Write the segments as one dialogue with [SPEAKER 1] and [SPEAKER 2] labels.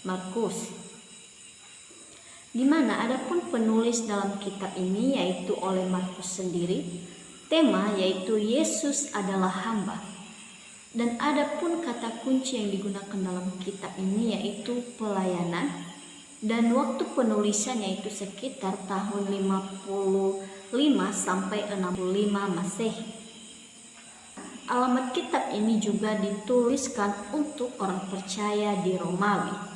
[SPEAKER 1] Markus. Di mana adapun penulis dalam kitab ini yaitu oleh Markus sendiri, tema yaitu Yesus adalah hamba. Dan adapun kata kunci yang digunakan dalam kitab ini yaitu pelayanan, dan waktu penulisan yaitu sekitar tahun 55 sampai 65 Masehi. Alamat kitab ini juga dituliskan untuk orang percaya di Romawi.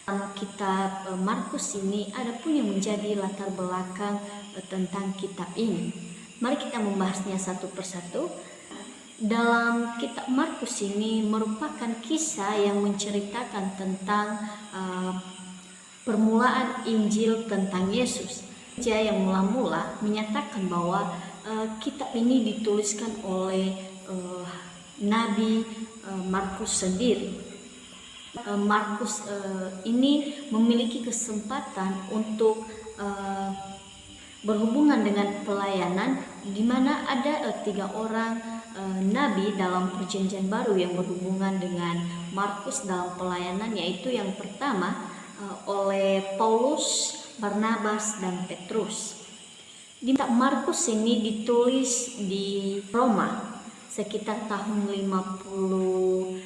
[SPEAKER 1] Dalam kitab Markus ini ada pun yang menjadi latar belakang tentang kitab ini. Mari kita membahasnya satu persatu. Dalam kitab Markus ini merupakan kisah yang menceritakan tentang permulaan Injil tentang Yesus. Yang mula-mula menyatakan bahwa kitab ini dituliskan oleh Nabi Markus sendiri. Markus ini memiliki kesempatan untuk berhubungan dengan pelayanan, di mana ada 3 orang nabi dalam Perjanjian Baru yang berhubungan dengan Markus dalam pelayanan, yaitu yang pertama oleh Paulus, Barnabas, dan Petrus. Di Markus ini ditulis di Roma sekitar tahun 56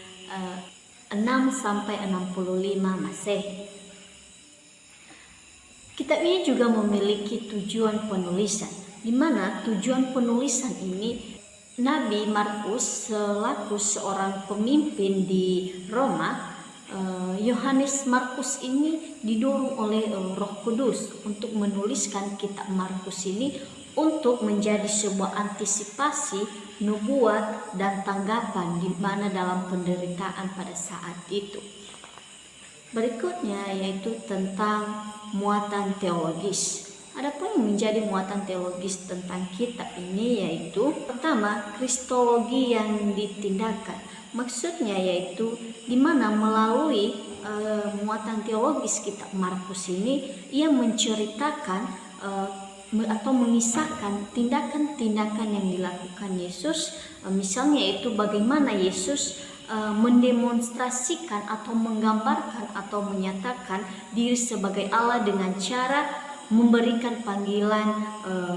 [SPEAKER 1] sampai 65 Masehi. Kitab ini juga memiliki tujuan penulisan, di mana tujuan penulisan ini Nabi Markus selaku seorang pemimpin di Roma, Yohanes Markus ini didorong oleh Roh Kudus untuk menuliskan kitab Markus ini untuk menjadi sebuah antisipasi nubuat dan tanggapan di mana dalam penderitaan pada saat itu. Berikutnya yaitu tentang muatan teologis. Adapun yang menjadi muatan teologis tentang kitab ini yaitu pertama, kristologi yang ditindakkan. Maksudnya yaitu di mana melalui muatan teologis kitab Markus ini ia menceritakan atau mengisahkan tindakan-tindakan yang dilakukan Yesus, misalnya itu bagaimana Yesus mendemonstrasikan atau menggambarkan atau menyatakan diri sebagai Allah dengan cara memberikan panggilan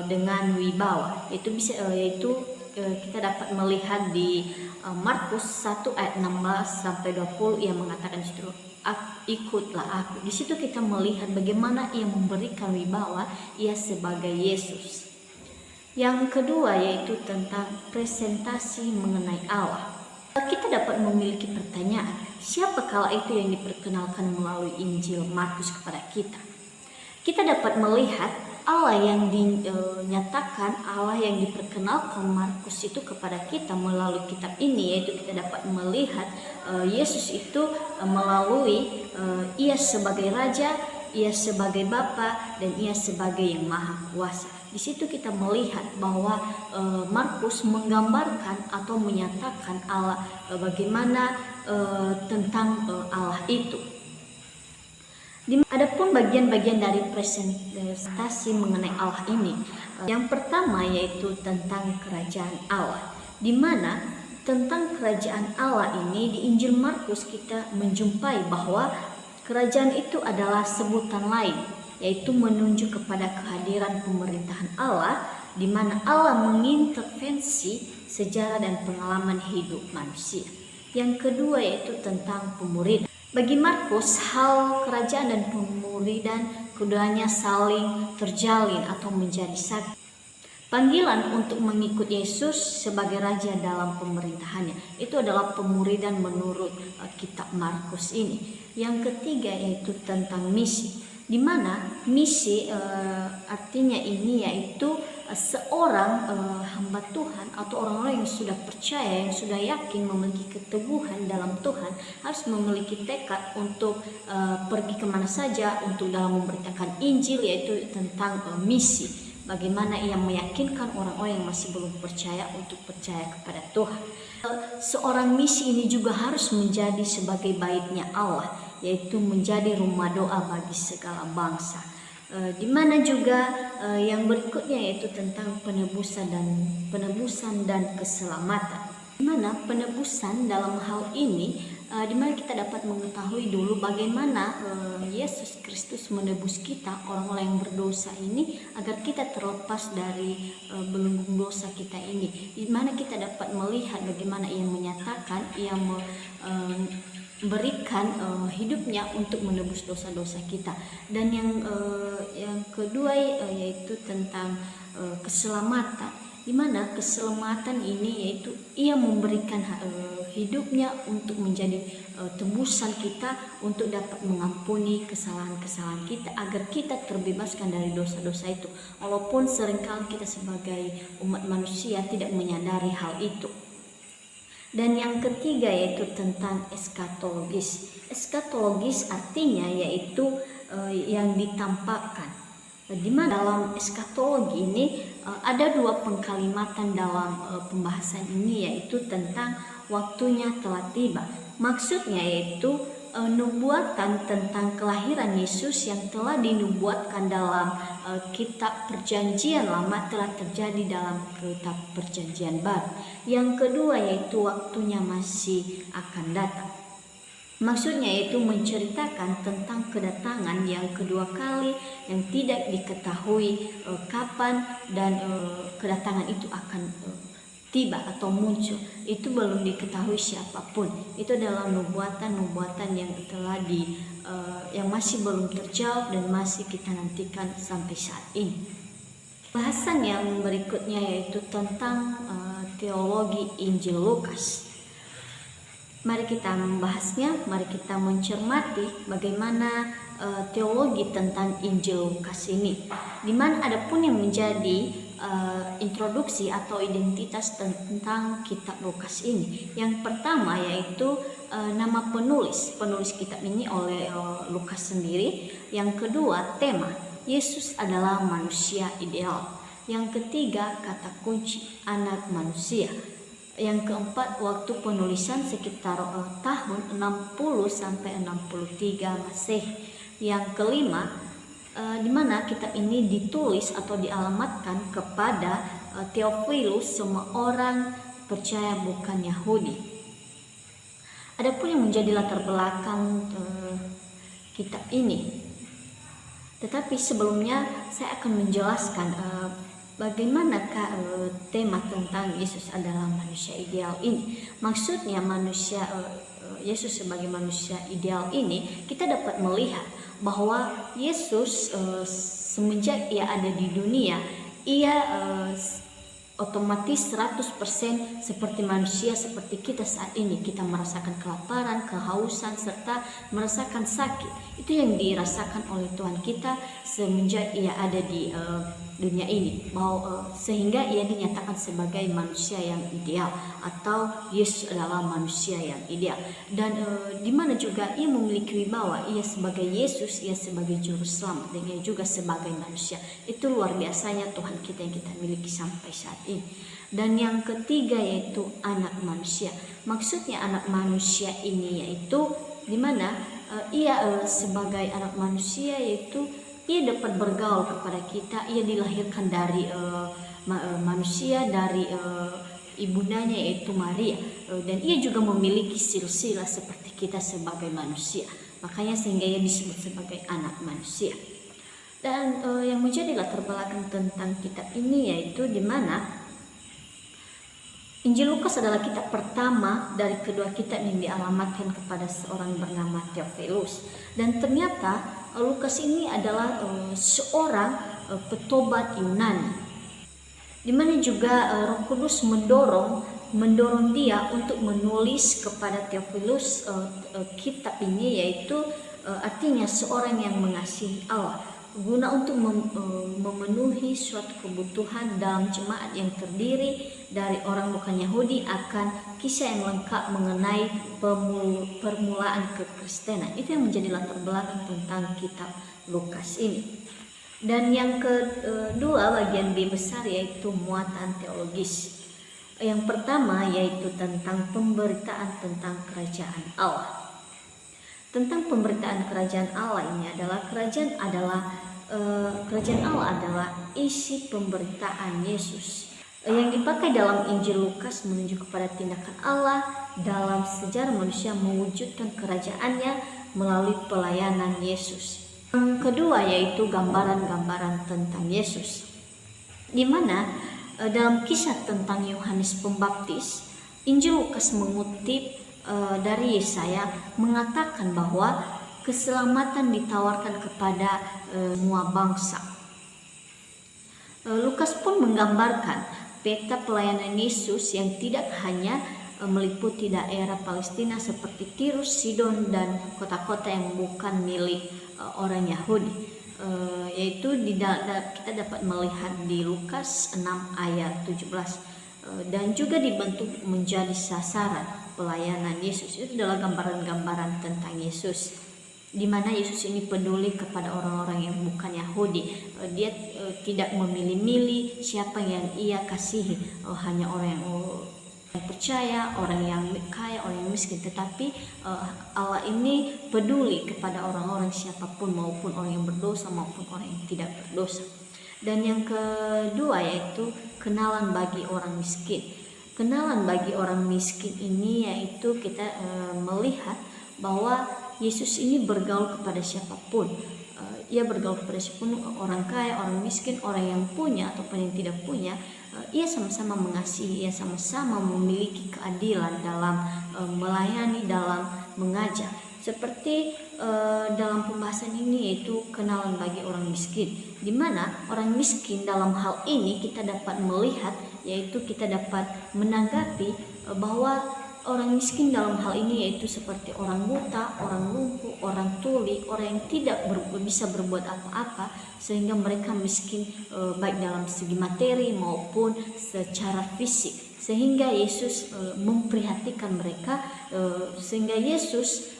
[SPEAKER 1] dengan wibawa. Yaitu kita dapat melihat di Markus 1 ayat 16 sampai 20 ia mengatakan disitu, ikutlah aku. Di situ kita melihat bagaimana ia memberikan wibawa ia sebagai Yesus. Yang kedua yaitu tentang presentasi mengenai Allah. Kita dapat memiliki pertanyaan, siapa kala itu yang diperkenalkan melalui Injil Markus kepada kita? Kita dapat melihat Allah yang dinyatakan, Allah yang diperkenalkan Markus itu kepada kita melalui kitab ini, yaitu kita dapat melihat Yesus itu melalui ia sebagai Raja, ia sebagai Bapa, dan ia sebagai yang Maha Kuasa. Di situ kita melihat bahwa Markus menggambarkan atau menyatakan Allah, bagaimana tentang Allah itu. Adapun bagian-bagian dari presentasi mengenai Allah ini, yang pertama yaitu tentang kerajaan Allah, di mana tentang kerajaan Allah ini di Injil Markus kita menjumpai bahwa kerajaan itu adalah sebutan lain, yaitu menunjuk kepada kehadiran pemerintahan Allah, di mana Allah mengintervensi sejarah dan pengalaman hidup manusia. Yang kedua yaitu tentang pemuridan. Bagi Markus, hal kerajaan dan pemuridan keduanya saling terjalin atau menjadi satu. Panggilan untuk mengikut Yesus sebagai Raja dalam pemerintahannya itu adalah pemuridan menurut kitab Markus ini. Yang ketiga yaitu tentang misi, di mana misi artinya ini yaitu seorang hamba Tuhan atau orang-orang yang sudah percaya, yang sudah yakin, memiliki keteguhan dalam Tuhan, harus memiliki tekad untuk pergi kemana saja untuk dalam memberitakan Injil, yaitu tentang misi. Bagaimana ia meyakinkan orang-orang yang masih belum percaya untuk percaya kepada Tuhan. Seorang misi ini juga harus menjadi sebagai baitnya Allah, yaitu menjadi rumah doa bagi segala bangsa. Di mana juga yang berikutnya yaitu tentang penebusan dan keselamatan. Di mana penebusan dalam hal ini di mana kita dapat mengetahui dulu bagaimana Yesus Kristus menebus kita orang-orang yang berdosa ini agar kita terlepas dari belenggu dosa kita ini, di mana kita dapat melihat bagaimana Ia menyatakan Ia memberikan hidupnya untuk menebus dosa-dosa kita. Dan yang kedua yaitu tentang keselamatan, di mana keselamatan ini yaitu Ia memberikan hidupnya untuk menjadi tebusan kita, untuk dapat mengampuni kesalahan-kesalahan kita agar kita terbebaskan dari dosa-dosa itu, walaupun seringkali kita sebagai umat manusia tidak menyadari hal itu. Dan yang ketiga yaitu tentang eskatologis. Eskatologis artinya yaitu yang ditampakkan. Di mana dalam eskatologi ini ada dua pengkalimatan dalam pembahasan ini, yaitu tentang waktunya telah tiba. Maksudnya yaitu nubuatan tentang kelahiran Yesus yang telah dinubuatkan dalam kitab Perjanjian Lama telah terjadi dalam kitab Perjanjian Baru. Yang kedua yaitu waktunya masih akan datang. Maksudnya itu menceritakan tentang kedatangan yang kedua kali yang tidak diketahui kapan dan kedatangan itu akan tiba atau muncul, itu belum diketahui siapapun. Itu adalah nubuatan-nubuatan yang telah yang masih belum terjawab dan masih kita nantikan sampai saat ini. Bahasan yang berikutnya yaitu tentang teologi Injil Lukas. Mari kita membahasnya, mari kita mencermati bagaimana teologi tentang Injil Lukas ini, di mana ada pun yang menjadi introduksi atau identitas tentang kitab Lukas ini. Yang pertama yaitu nama penulis kitab ini oleh Lukas sendiri. Yang kedua, tema Yesus adalah manusia ideal. Yang ketiga, kata kunci anak manusia. Yang keempat, waktu penulisan sekitar tahun 60 sampai 63 Masehi. Yang kelima, di mana kitab ini ditulis atau dialamatkan kepada Theophilus, semua orang percaya bukan Yahudi. Adapun yang menjadi latar belakang kitab ini, tetapi sebelumnya saya akan menjelaskan bagaimanakah tema tentang Yesus adalah manusia ideal ini. Maksudnya Yesus sebagai manusia ideal ini, kita dapat melihat bahwa Yesus semenjak Ia ada di dunia, Ia otomatis 100% seperti manusia seperti kita saat ini. Kita merasakan kelaparan, kehausan, serta merasakan sakit. Itu yang dirasakan oleh Tuhan kita semenjak Ia ada di dunia ini, sehingga Ia dinyatakan sebagai manusia yang ideal, atau Yesus adalah manusia yang ideal. Dan di mana juga Ia memiliki wibawa, Ia sebagai Yesus, Ia sebagai juru selamat, dan Ia juga sebagai manusia. Itu luar biasanya Tuhan kita yang kita miliki sampai saat ini. Dan yang ketiga yaitu anak manusia. Maksudnya anak manusia ini yaitu di mana Ia sebagai anak manusia yaitu Ia dapat bergaul kepada kita. Ia dilahirkan dari manusia, dari ibundanya yaitu Maria, dan Ia juga memiliki silsilah seperti kita sebagai manusia. Makanya sehingga Ia disebut sebagai anak manusia. Dan yang menjadi latar belakang tentang kitab ini yaitu di mana Injil Lukas adalah kitab pertama dari kedua kitab yang dialamatkan kepada seorang bernama Theophilus. Dan ternyata Lukas ini adalah seorang petobat Yunani, di mana juga Roh Kudus mendorong dia untuk menulis kepada Theophilus kitab ini, yaitu artinya seorang yang mengasihi Allah, guna untuk memenuhi suatu kebutuhan dalam jemaat yang terdiri dari orang bukan Yahudi akan kisah yang lengkap mengenai permulaan kekristenan. Itu yang menjadi latar belakang tentang kitab Lukas ini. Dan yang kedua bagian B besar yaitu muatan teologis. Yang pertama yaitu tentang pemberitaan tentang kerajaan Allah. Tentang pemberitaan kerajaan Allah ini adalah kerajaan Allah adalah isi pemberitaan Yesus yang dipakai dalam Injil Lukas menunjuk kepada tindakan Allah dalam sejarah manusia mewujudkan kerajaannya melalui pelayanan Yesus. Yang kedua yaitu gambaran-gambaran tentang Yesus, di mana dalam kisah tentang Yohanes Pembaptis, Injil Lukas mengutip dari Yesaya mengatakan bahwa keselamatan ditawarkan kepada semua bangsa. Lukas pun menggambarkan peta pelayanan Yesus yang tidak hanya meliputi daerah Palestina seperti Tirus, Sidon, dan kota-kota yang bukan milik orang Yahudi. Yaitu kita dapat melihat di Lukas 6 ayat 17, dan juga dibentuk menjadi sasaran pelayanan Yesus. Itu adalah gambaran-gambaran tentang Yesus, di mana Yesus ini peduli kepada orang-orang yang bukan Yahudi. Dia tidak memilih-milih siapa yang ia kasihi, hanya orang yang percaya, orang yang kaya, orang yang miskin, tetapi Allah ini peduli kepada orang-orang siapapun, maupun orang yang berdosa maupun orang yang tidak berdosa. Dan yang kedua yaitu kenalan bagi orang miskin. Kenalan bagi orang miskin ini yaitu kita melihat bahwa Yesus ini bergaul kepada siapapun. Ia bergaul kepada siapapun, orang kaya, orang miskin, orang yang punya ataupun yang tidak punya. Ia sama-sama mengasihi, ia sama-sama memiliki keadilan dalam melayani, dalam mengajar. Seperti dalam pembahasan ini yaitu kenalan bagi orang miskin, di mana orang miskin dalam hal ini kita dapat melihat, yaitu kita dapat menanggapi bahwa orang miskin dalam hal ini yaitu seperti orang buta, orang lumpuh, orang tuli, orang yang tidak bisa berbuat apa-apa, sehingga mereka miskin baik dalam segi materi maupun secara fisik, sehingga Yesus memperhatikan mereka, sehingga Yesus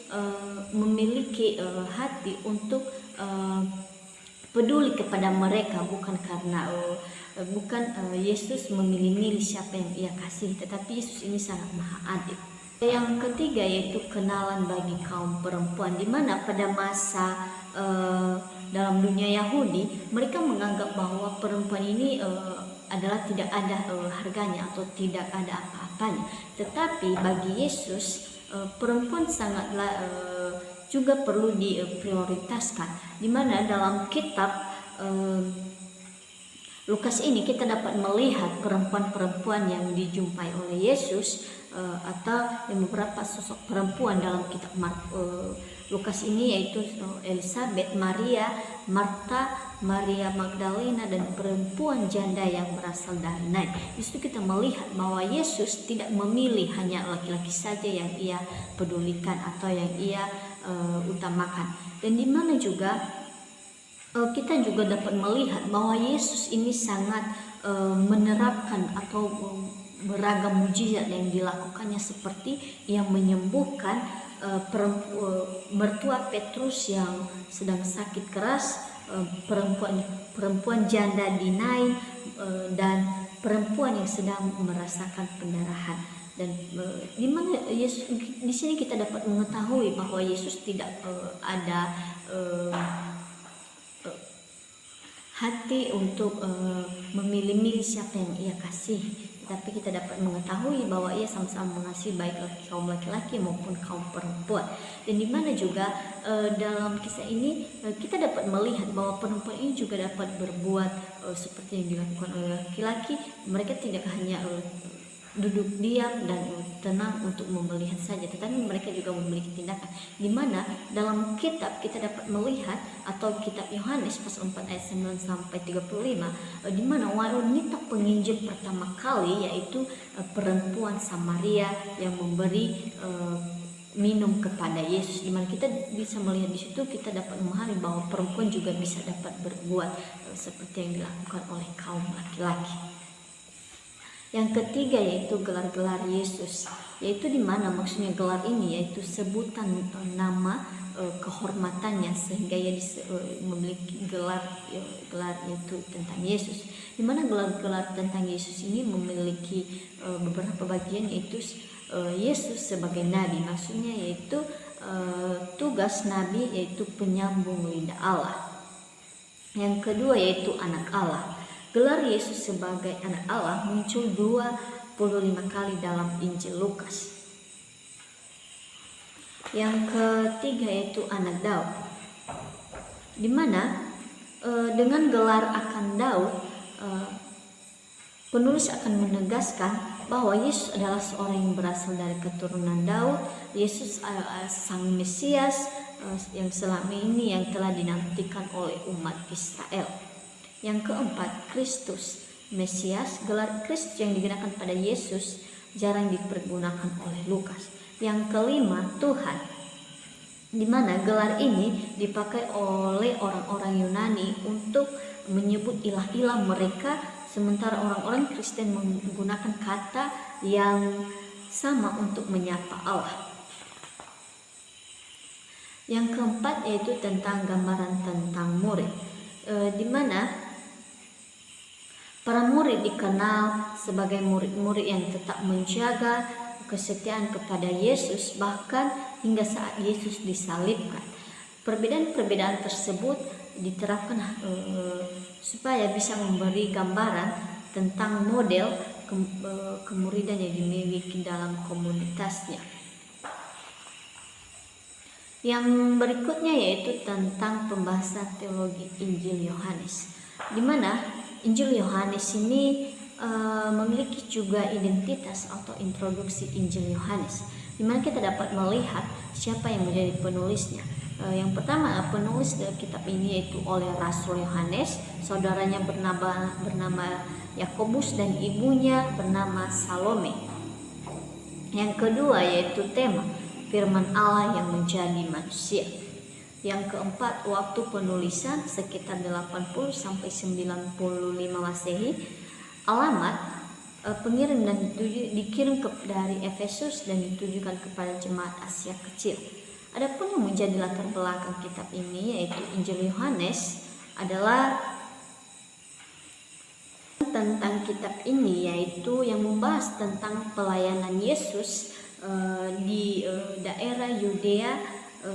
[SPEAKER 1] memiliki hati untuk peduli kepada mereka, bukan karena Yesus memilih-milih siapa yang ia kasih, tetapi Yesus ini sangat maha adil. Yang ketiga yaitu kenalan bagi kaum perempuan, di mana pada masa dalam dunia Yahudi mereka menganggap bahwa perempuan ini adalah tidak ada harganya atau tidak ada apa-apanya, tetapi bagi Yesus perempuan sangatlah juga perlu diprioritaskan, di mana dalam kitab Lukas ini kita dapat melihat perempuan-perempuan yang dijumpai oleh Yesus, atau beberapa sosok perempuan dalam kitab Lukas ini, yaitu Elizabeth, Maria, Marta, Maria Magdalena, dan perempuan janda yang berasal dari Nain. Di situ kita melihat bahwa Yesus tidak memilih hanya laki-laki saja yang ia pedulikan atau yang ia utamakan, dan di mana juga kita juga dapat melihat bahwa Yesus ini sangat menerapkan atau beragam mujizat yang dilakukannya, seperti yang menyembuhkan mertua Petrus yang sedang sakit keras, perempuan janda di Nain, dan perempuan yang sedang merasakan pendarahan. Dan di mana Yesus di sini kita dapat mengetahui bahwa Yesus tidak ada hati untuk memilih-milih siapa yang ia kasih, tapi kita dapat mengetahui bahwa ia sama-sama mengasihi baik kaum laki-laki maupun kaum perempuan. Dan di mana juga dalam kisah ini kita dapat melihat bahwa perempuan ini juga dapat berbuat seperti yang dilakukan oleh laki-laki. Mereka tidak hanya duduk diam dan tenang untuk melihat saja, tetapi mereka juga memiliki tindakan, di mana dalam kitab kita dapat melihat, atau kitab Yohanes pasal 4 ayat 9 sampai 35, di mana wanita penginjil pertama kali yaitu perempuan Samaria yang memberi minum kepada Yesus, di mana kita bisa melihat di situ, kita dapat memahami bahwa perempuan juga bisa dapat berbuat seperti yang dilakukan oleh kaum laki-laki. Yang ketiga yaitu gelar-gelar Yesus, yaitu di mana maksudnya gelar ini yaitu sebutan nama kehormatannya, sehingga ia memiliki gelar itu tentang Yesus, di mana gelar-gelar tentang Yesus ini memiliki beberapa bagian, yaitu Yesus sebagai nabi, maksudnya yaitu tugas nabi yaitu penyambung lidah Allah. Yang kedua yaitu anak Allah. Gelar Yesus sebagai anak Allah muncul 25 kali dalam Injil Lukas. Yang ketiga yaitu anak Daud, di mana dengan gelar akan Daud, penulis akan menegaskan bahwa Yesus adalah seorang yang berasal dari keturunan Daud. Yesus adalah sang Mesias yang selama ini yang telah dinantikan oleh umat Israel. Yang keempat, Kristus, Mesias. Gelar Kristus yang digunakan pada Yesus jarang dipergunakan oleh Lukas. Yang kelima, Tuhan, di mana gelar ini dipakai oleh orang-orang Yunani untuk menyebut ilah-ilah mereka, sementara orang-orang Kristen menggunakan kata yang sama untuk menyapa Allah. Yang keempat yaitu tentang gambaran tentang murid, di mana para murid dikenal sebagai murid-murid yang tetap menjaga kesetiaan kepada Yesus bahkan hingga saat Yesus disalibkan. Perbedaan-perbedaan tersebut diterapkan supaya bisa memberi gambaran tentang model kemuridan yang dimiliki dalam komunitasnya. Yang berikutnya yaitu tentang pembahasan teologi Injil Yohanes, di mana Injil Yohanes ini memiliki juga identitas atau introduksi Injil Yohanes, di mana kita dapat melihat siapa yang menjadi penulisnya. Yang pertama, penulis dari kitab ini yaitu oleh Rasul Yohanes, saudaranya bernama Yakobus dan ibunya bernama Salome. Yang kedua yaitu tema firman Allah yang menjadi manusia. Yang keempat, waktu penulisan sekitar 80 sampai 95 Masehi. Alamat pengirim dan dikirim dari Efesus dan ditujukan kepada jemaat Asia Kecil. Adapun yang menjadi latar belakang kitab ini yaitu Injil Yohanes adalah tentang kitab ini, yaitu yang membahas tentang pelayanan Yesus di daerah Yudea,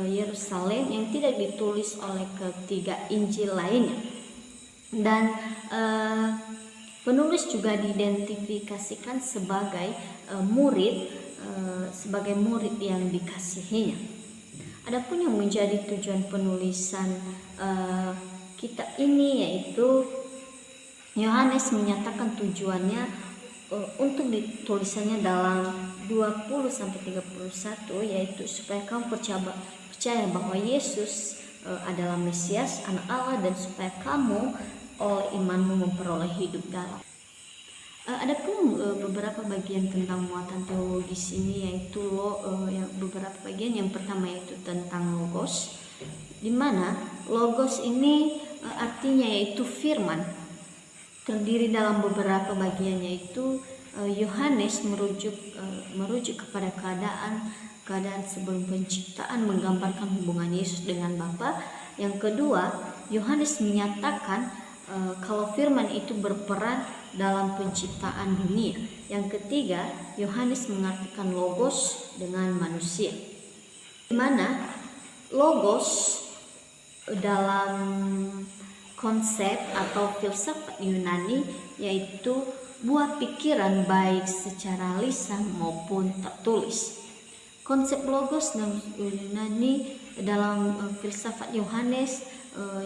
[SPEAKER 1] Yerusalem, yang tidak ditulis oleh ketiga Injil lainnya. Dan penulis juga diidentifikasikan sebagai murid yang dikasihinya. Adapun yang menjadi tujuan penulisan kitab ini yaitu Yohanes menyatakan tujuannya untuk ditulisannya dalam 20-31, yaitu supaya kamu percaya bahwa Yesus adalah Mesias, anak Allah, dan supaya kamu oleh imanmu memperoleh hidup dalam. Adapun beberapa bagian tentang muatan teologis ini yaitu beberapa bagian. Yang pertama yaitu tentang logos, di mana logos ini artinya yaitu firman, terdiri dalam beberapa bagian, yaitu Yohanes merujuk kepada keadaan sebelum penciptaan, menggambarkan hubungan Yesus dengan Bapa. Yang kedua, Yohanes menyatakan kalau firman itu berperan dalam penciptaan dunia. Yang ketiga, Yohanes mengartikan logos dengan manusia, di mana logos dalam konsep atau filsafat Yunani yaitu buah pikiran baik secara lisan maupun tertulis. Konsep logos dalam Yunani dalam filsafat Yohanes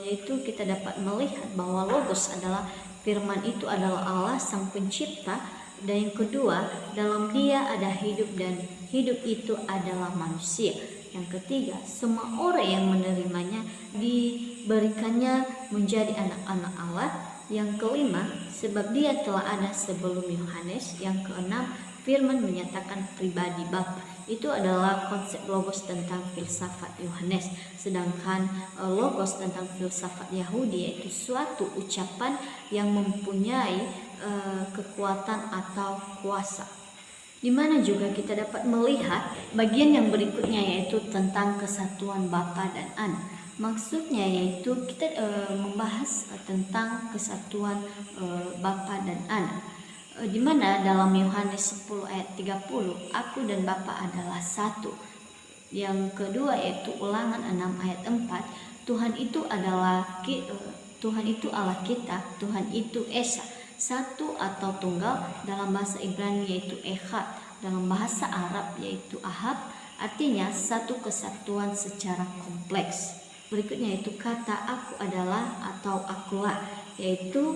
[SPEAKER 1] yaitu kita dapat melihat bahwa logos adalah firman itu adalah Allah sang pencipta, dan yang kedua dalam dia ada hidup dan hidup itu adalah manusia. Yang ketiga, semua orang yang menerimanya diberikannya menjadi anak-anak Allah. Yang kelima, sebab dia telah ada sebelum Yohanes. Yang keenam, firman menyatakan pribadi Bapa. Itu adalah konsep logos tentang filsafat Yohanes. Sedangkan logos tentang filsafat Yahudi yaitu suatu ucapan yang mempunyai kekuatan atau kuasa. Di mana juga kita dapat melihat bagian yang berikutnya yaitu tentang kesatuan Bapa dan Anak. Maksudnya yaitu kita membahas tentang kesatuan Bapa dan Anak. Di mana dalam Yohanes 10 ayat 30, aku dan Bapa adalah satu. Yang kedua yaitu Ulangan 6 ayat 4, Tuhan itu Allah kita, Tuhan itu Esa, satu atau tunggal dalam bahasa Ibrani yaitu Echad, dalam bahasa Arab yaitu Ahab, artinya satu kesatuan secara kompleks. Berikutnya yaitu kata aku adalah atau akulah, yaitu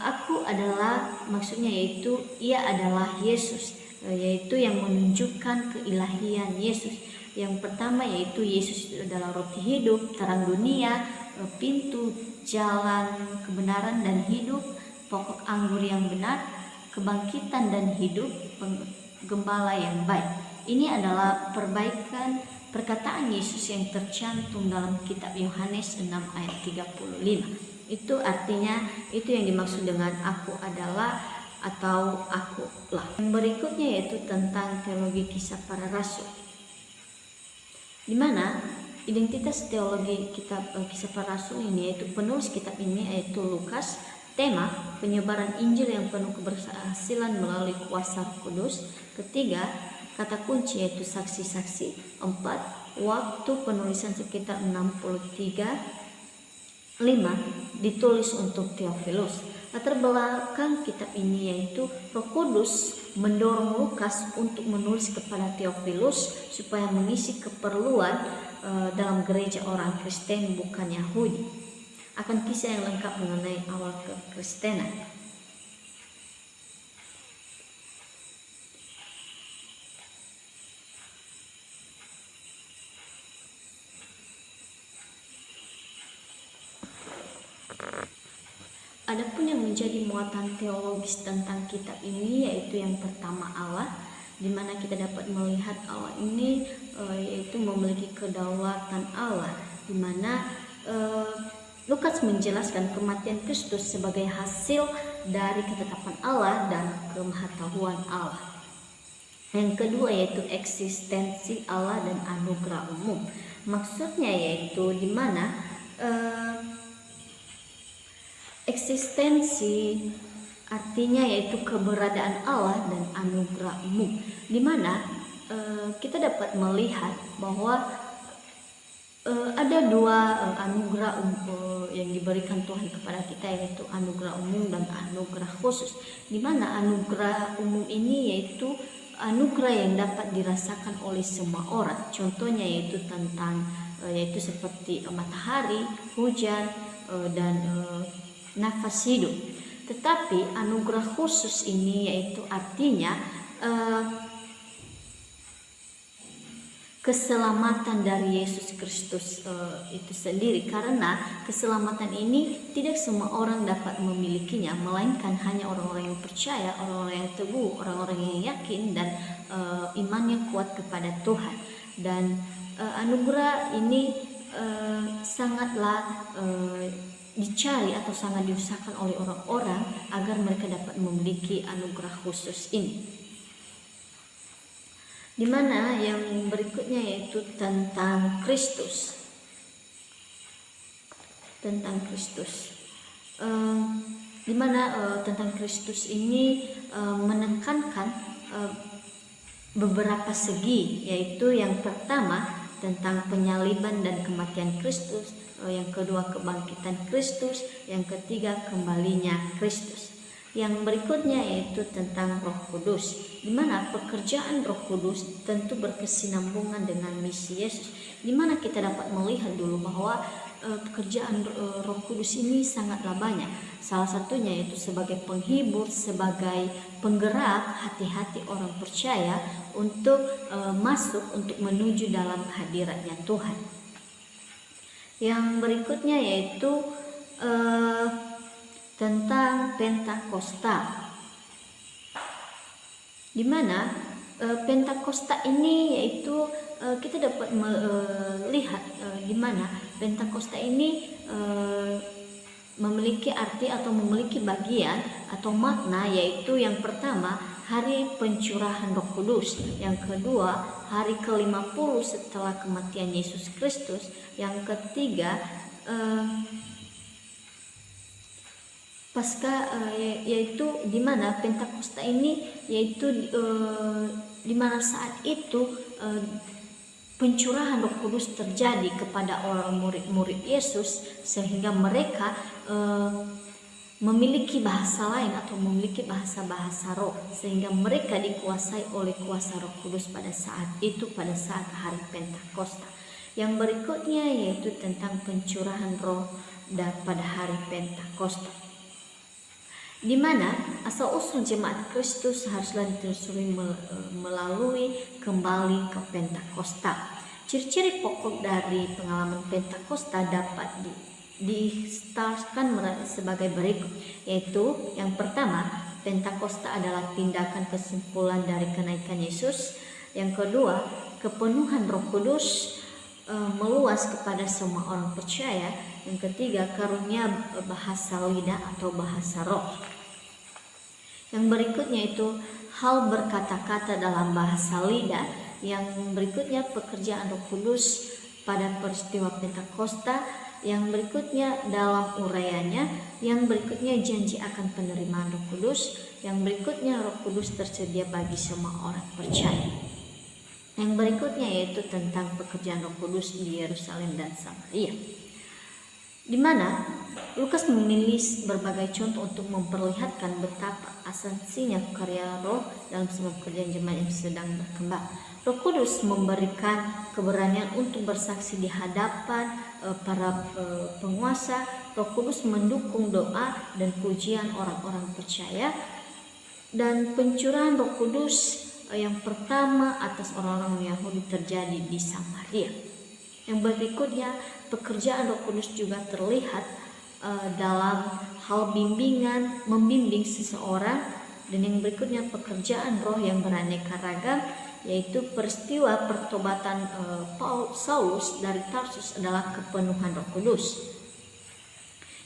[SPEAKER 1] aku adalah maksudnya yaitu ia adalah Yesus, yaitu yang menunjukkan keilahian Yesus. Yang pertama yaitu Yesus itu adalah roti hidup, terang dunia, pintu, jalan, kebenaran dan hidup, pokok anggur yang benar, kebangkitan dan hidup, gembala yang baik. Ini adalah perbaikan perkataan Yesus yang tercantum dalam kitab Yohanes 6 ayat 35. Itu artinya itu yang dimaksud dengan aku adalah atau akulah. Yang berikutnya yaitu tentang teologi kisah para rasul, di mana identitas teologi kitab kisah para rasul ini yaitu penulis kitab ini yaitu Lukas. Tema penyebaran Injil yang penuh keberhasilan melalui kuasa Roh Kudus. Ketiga, kata kunci yaitu saksi-saksi. 4, waktu penulisan sekitar 63. 5, ditulis untuk Theophilus. Latar belakang kitab ini yaitu Roh Kudus mendorong Lukas untuk menulis kepada Theophilus supaya mengisi keperluan dalam gereja orang Kristen bukan Yahudi akan kisah yang lengkap mengenai awal kekristenan. Adapun yang menjadi muatan teologis tentang kitab ini yaitu yang pertama Allah, di mana kita dapat melihat Allah ini yaitu memiliki kedaulatan Allah, di mana Lukas menjelaskan kematian Kristus sebagai hasil dari ketetapan Allah dan kemahatauan Allah. Yang kedua yaitu eksistensi Allah dan anugerah umum. Maksudnya yaitu di mana eksistensi artinya yaitu keberadaan Allah dan anugerah umum, di mana kita dapat melihat bahwa ada dua anugerah yang diberikan Tuhan kepada kita, yaitu anugerah umum dan anugerah khusus. Di mana anugerah umum ini yaitu anugerah yang dapat dirasakan oleh semua orang. Contohnya yaitu tentang yaitu seperti matahari, hujan dan nafas hidup. Tetapi anugerah khusus ini yaitu artinya keselamatan dari Yesus Kristus itu sendiri, karena keselamatan ini tidak semua orang dapat memilikinya, melainkan hanya orang-orang yang percaya, orang-orang yang teguh, orang-orang yang yakin dan imannya kuat kepada Tuhan. Dan anugerah ini sangatlah dicari atau sangat diusahakan oleh orang-orang agar mereka dapat memiliki anugerah khusus ini. Di mana yang berikutnya yaitu tentang Kristus. Tentang Kristus. Di mana tentang Kristus ini menekankan beberapa segi, yaitu yang pertama tentang penyaliban dan kematian Kristus, yang kedua kebangkitan Kristus, yang ketiga kembalinya Kristus. Yang berikutnya yaitu tentang Roh Kudus, di mana pekerjaan Roh Kudus tentu berkesinambungan dengan misi Yesus, di mana kita dapat melihat dulu bahwa pekerjaan Roh Kudus ini sangatlah banyak. Salah satunya yaitu sebagai penghibur, sebagai penggerak hati-hati orang percaya untuk masuk, untuk menuju dalam hadiratnya Tuhan. Yang berikutnya yaitu tentang Pentakosta, di mana Pentakosta ini yaitu kita dapat melihat di mana Pentakosta ini memiliki arti atau memiliki bagian atau makna, yaitu yang pertama hari pencurahan Roh Kudus, yang kedua hari ke-50 setelah kematian Yesus Kristus, yang ketiga Pasca, yaitu di mana Pentakosta ini yaitu di mana saat itu pencurahan Roh Kudus terjadi kepada orang murid-murid Yesus, sehingga mereka memiliki bahasa lain atau memiliki bahasa-bahasa roh, sehingga mereka dikuasai oleh kuasa Roh Kudus pada saat itu, pada saat hari Pentakosta. Yang berikutnya yaitu tentang pencurahan roh pada hari Pentakosta, di mana asal-usul jemaat Kristus haruslah ditelusuri melalui kembali ke Pentakosta. Ciri-ciri pokok dari pengalaman Pentakosta dapat diistilahkan sebagai berikut, yaitu yang pertama, Pentakosta adalah tindakan kesimpulan dari kenaikan Yesus. Yang kedua, kepenuhan Roh Kudus meluas kepada semua orang percaya. Yang ketiga, karunia bahasa lidah atau bahasa roh. Yang berikutnya itu hal berkata-kata dalam bahasa lidah. Yang berikutnya pekerjaan Roh Kudus pada peristiwa Pentakosta. Yang berikutnya dalam uraiannya. Yang berikutnya janji akan penerimaan Roh Kudus. Yang berikutnya Roh Kudus tersedia bagi semua orang percaya. Yang berikutnya yaitu tentang pekerjaan Roh Kudus di Yerusalem dan Samaria, di mana Lukas memilih berbagai contoh untuk memperlihatkan betapa esensinya karya roh dalam semua pekerjaan jemaat yang sedang berkembang. Roh Kudus memberikan keberanian untuk bersaksi di hadapan para penguasa. Roh Kudus mendukung doa dan pujian orang-orang percaya. Dan pencurahan Roh Kudus yang pertama atas orang-orang Yahudi terjadi di Samaria. Yang berikutnya, pekerjaan Roh Kudus juga terlihat dalam hal bimbingan, membimbing seseorang. Dan yang berikutnya, pekerjaan roh yang beraneka ragam, yaitu peristiwa pertobatan Saulus dari Tarsus adalah kepenuhan Roh Kudus.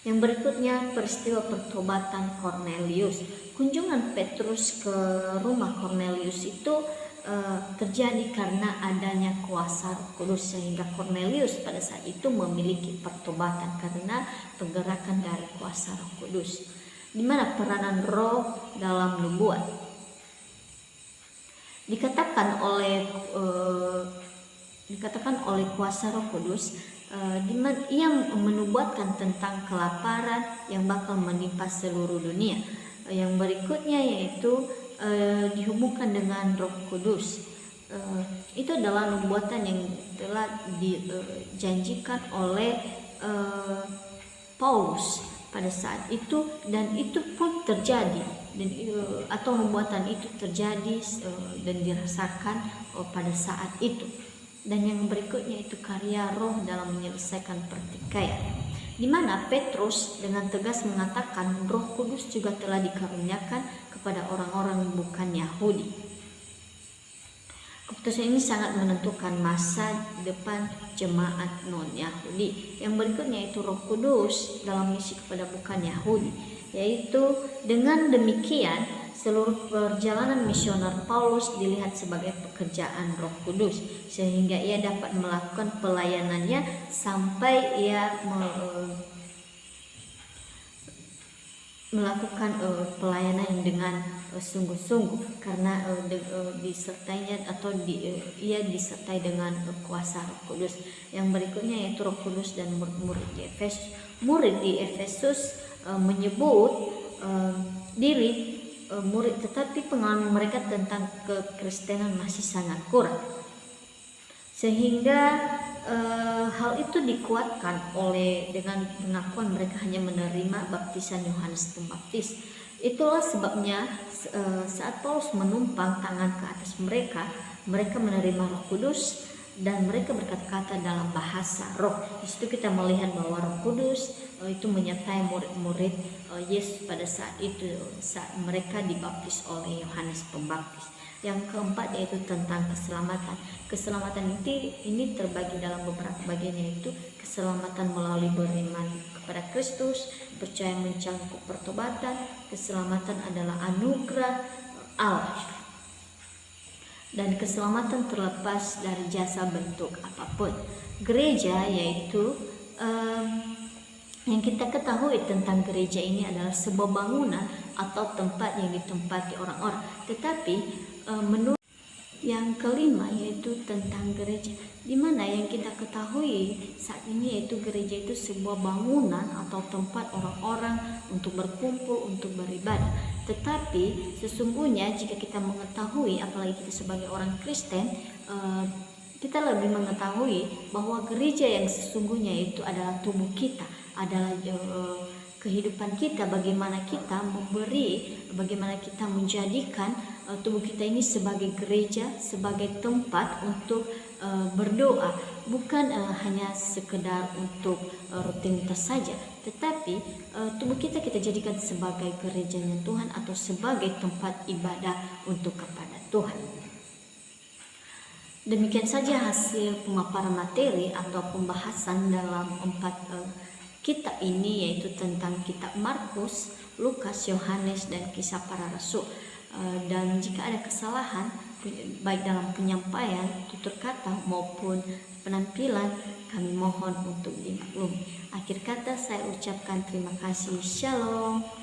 [SPEAKER 1] Yang berikutnya, peristiwa pertobatan Kornelius. Kunjungan Petrus ke rumah Kornelius itu terjadi karena adanya kuasa Roh Kudus, sehingga Kornelius pada saat itu memiliki pertobatan karena penggerakan dari kuasa Roh Kudus. Di mana peranan roh dalam nubuat dikatakan oleh kuasa Roh Kudus, di mana ia menubuatkan tentang kelaparan yang bakal menimpa seluruh dunia. Yang berikutnya yaitu dihubungkan dengan Roh Kudus. Itu adalah nubuatan yang telah dijanjikan oleh Paulus pada saat itu, dan itu pun terjadi, dan atau nubuatan itu terjadi dan dirasakan pada saat itu. Dan yang berikutnya itu karya roh dalam menyelesaikan pertikaian, di mana Petrus dengan tegas mengatakan Roh Kudus juga telah dikaruniakan kepada orang-orang bukan Yahudi. Keputusan ini sangat menentukan masa depan jemaat non-Yahudi. Yang berikutnya itu Roh Kudus dalam misi kepada bukan Yahudi, yaitu dengan demikian seluruh perjalanan misioner Paulus dilihat sebagai pekerjaan Roh Kudus, sehingga ia dapat melakukan pelayanannya sampai ia melakukan pelayanan dengan sungguh-sungguh, karena disertainya atau ia disertai dengan kuasa Roh Kudus. Yang berikutnya yaitu Roh Kudus dan murid di Efesus. Murid di Efesus menyebut diri murid, tetapi pengalaman mereka tentang kekristenan masih sangat kurang, sehingga hal itu dikuatkan dengan pengakuan mereka hanya menerima baptisan Yohanes Pembaptis. Itulah sebabnya saat Paulus menumpang tangan ke atas mereka menerima Roh Kudus dan mereka berkata-kata dalam bahasa roh. Di situ kita melihat bahwa Roh Kudus itu menyertai murid-murid Yesus pada saat itu, saat mereka dibaptis oleh Yohanes Pembaptis. Yang keempat yaitu tentang keselamatan. Keselamatan ini terbagi dalam beberapa bagian, yaitu keselamatan melalui beriman kepada Kristus, percaya mencangkup pertobatan. Keselamatan adalah anugerah Allah, dan keselamatan terlepas dari jasa bentuk apapun. Gereja yaitu yang kita ketahui tentang gereja ini adalah sebuah bangunan atau tempat yang ditempati orang-orang. Tetapi menurut yang kelima yaitu tentang gereja. di mana yang kita ketahui saat ini yaitu gereja itu sebuah bangunan atau tempat orang-orang untuk berkumpul, untuk beribadah. Tetapi sesungguhnya jika kita mengetahui, apalagi kita sebagai orang Kristen, kita lebih mengetahui bahwa gereja yang sesungguhnya itu adalah tubuh kita, adalah kehidupan kita, bagaimana kita memberi, bagaimana kita menjadikan tubuh kita ini sebagai gereja, sebagai tempat untuk berdoa, bukan hanya sekedar untuk rutinitas saja, tetapi tubuh kita jadikan sebagai gerejanya Tuhan atau sebagai tempat ibadah untuk kepada Tuhan. Demikian saja hasil pemaparan materi atau pembahasan dalam 4 kitab ini, yaitu tentang kitab Markus, Lukas, Yohanes, dan Kisah Para Rasul. Dan jika ada kesalahan baik dalam penyampaian, tutur kata maupun penampilan, kami mohon untuk dimaklumi. Akhir kata saya ucapkan terima kasih. Shalom.